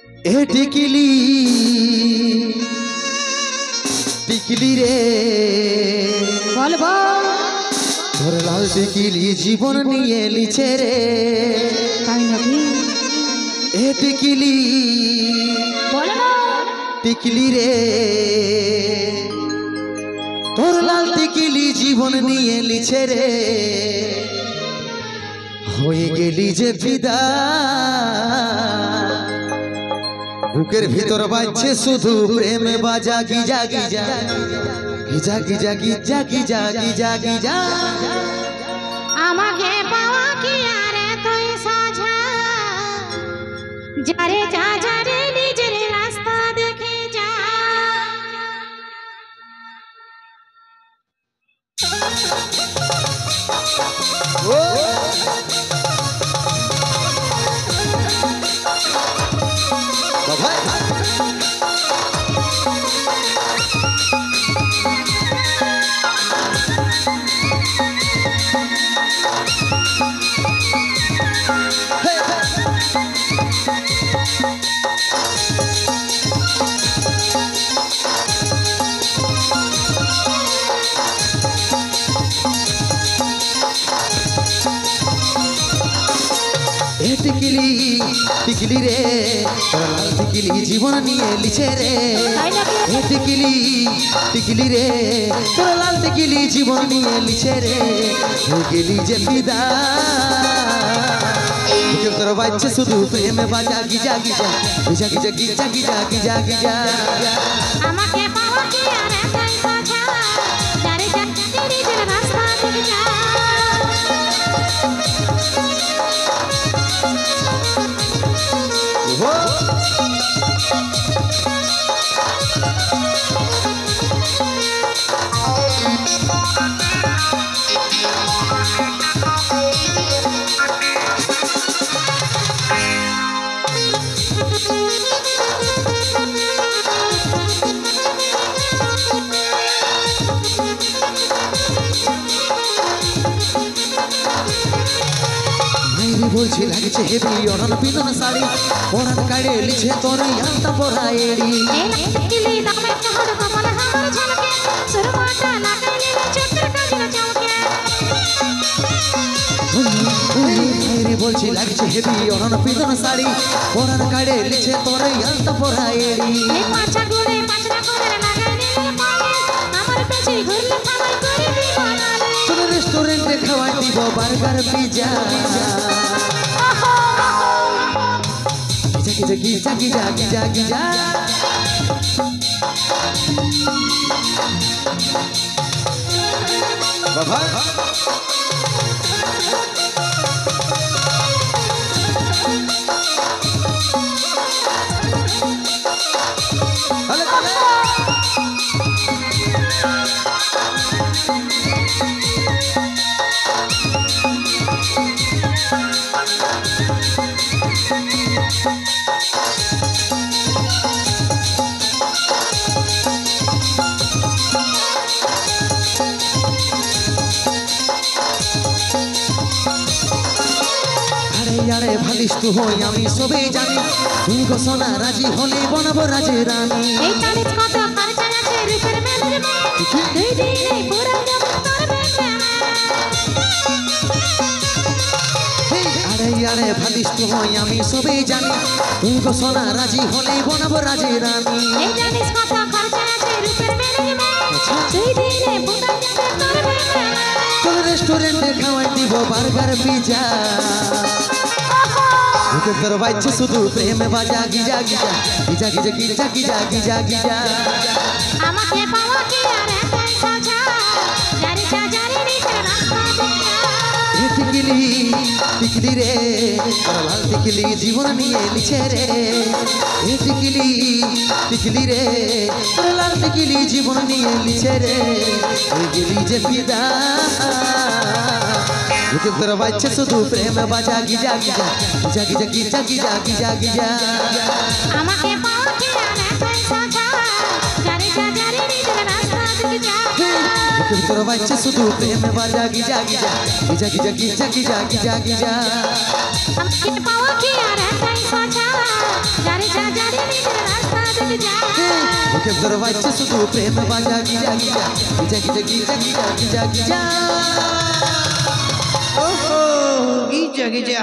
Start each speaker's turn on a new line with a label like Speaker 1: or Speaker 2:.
Speaker 1: এ টিকিলি টিকিলি রে
Speaker 2: বল বল
Speaker 1: তোর লাল টিকিলি জীবন নিয়ে লিছে রে
Speaker 2: তাই নাকি
Speaker 1: এ টিকিলি
Speaker 2: বল না
Speaker 1: টিকিলি রে তোর লাল টিকিলি জীবন নিয়ে লিছে রে হয়ে গেলি যে ফিদা বুকের ভিতর বাজছে শুধু প্রেম বাজা Giza Giza Giza Giza Giza Giza Giza Giza
Speaker 2: আমাকে পাওয়া কি আরে তুই সাজা যারে যা যারে নিজের রাস্তা দেখে যা
Speaker 1: টিকিলি টিকিলি রে তোর লাল টিকিলি জীবন নিয়ে লিছে রে এ টিকিলি টিকিলি রে তোর লাল টিকিলি জীবন নিয়ে লিছে রে হয়ে গেলি যে ফিদা বুকের তোর বাজছে শুধু প্রেম বাজা Giza Giza Giza Giza Giza Giza Giza Giza
Speaker 2: আমাকে পাওয়া কি আরে তুই সাজা যারে যা যারে নিজের রাস্তা দেখে যা
Speaker 1: বলছি লাগছে হেবি অরণ পিদন শাড়ি ওরান কাড়ে লিছে তোর আলতা পরা এড়ি
Speaker 2: টিকিলি দামে চহর কমল হার ঝলকে সুরমাটা লাগাইলে চক্র কাজল চমকে
Speaker 1: ভাইরে বলছি লাগছে হেবি অরণ পিদন শাড়ি ওরান কাড়ে লিছে তোর আলতা পরা এড়ি
Speaker 2: এই পাঁচা গুড়ে পাঁচটা করে লাগাইলে পাগে আমার পেছে ঘুরলে থামাই করে দিবানালে
Speaker 1: তোর রেস্টুরেন্টে খাওয়াই দিব burger pizza Giza Giza Giza Giza Giza বাবা আরে ভালিস তু হই আমি সবেই জানি তুই গো সোনা রাজি হলে বনবো রাজে রানী
Speaker 2: এই তারিখ কত খরচা আছে রূপের মেলে দুই দিনে পুরা যাব তোর বেশে
Speaker 1: আরে আরে ভালিস তু হই আমি সবেই জানি তুই গো সোনা রাজি হলে বনবো রাজে রানী
Speaker 2: এই জানিস কত খরচা আছে রূপের মেলে দুই দিনে পুরা যাব তোর বেশে
Speaker 1: তোর রেস্টুরেন্টে খাওয়াই দিব বার্গার পিজা বুকের তোর বাজছে শুধু প্রেম বাজা Giza Giza Giza Giza Giza Giza Giza Giza
Speaker 2: আমাকে পাওয়া কি আরে তুই সাজা যারে যা যারে নিজের রাস্তা দেখে
Speaker 1: এ টিকিলি টিকিলি রে তোর লাল টিকিলি জীবন নিয়ে লিছে রে এ টিকিলি টিকিলি রে তোর লাল টিকিলি জীবন নিয়ে লিছে রে হয়ে গেলি যে ফিদা বুকের তোর বাজছে শুধু প্রেম বাজা Giza Giza Giza Giza Giza Giza Giza Giza
Speaker 2: আমাকে পাওয়া কি আরে তুই সাজা যারে যা যারে নিজের রাস্তা দেখে যা
Speaker 1: বুকের তোর বাজছে শুধু প্রেম বাজা Giza Giza Giza Giza Giza Giza Giza Giza
Speaker 2: আমাকে পাওয়া কি আরে তুই সাজা যারে যা যারে নিজের রাস্তা দেখে যা
Speaker 1: বুকে তোর বাচ্চা শুধু প্রেম বাজা Giza Giza Giza Giza Giza Giza Giza Giza
Speaker 3: ওহো গিজা গিজা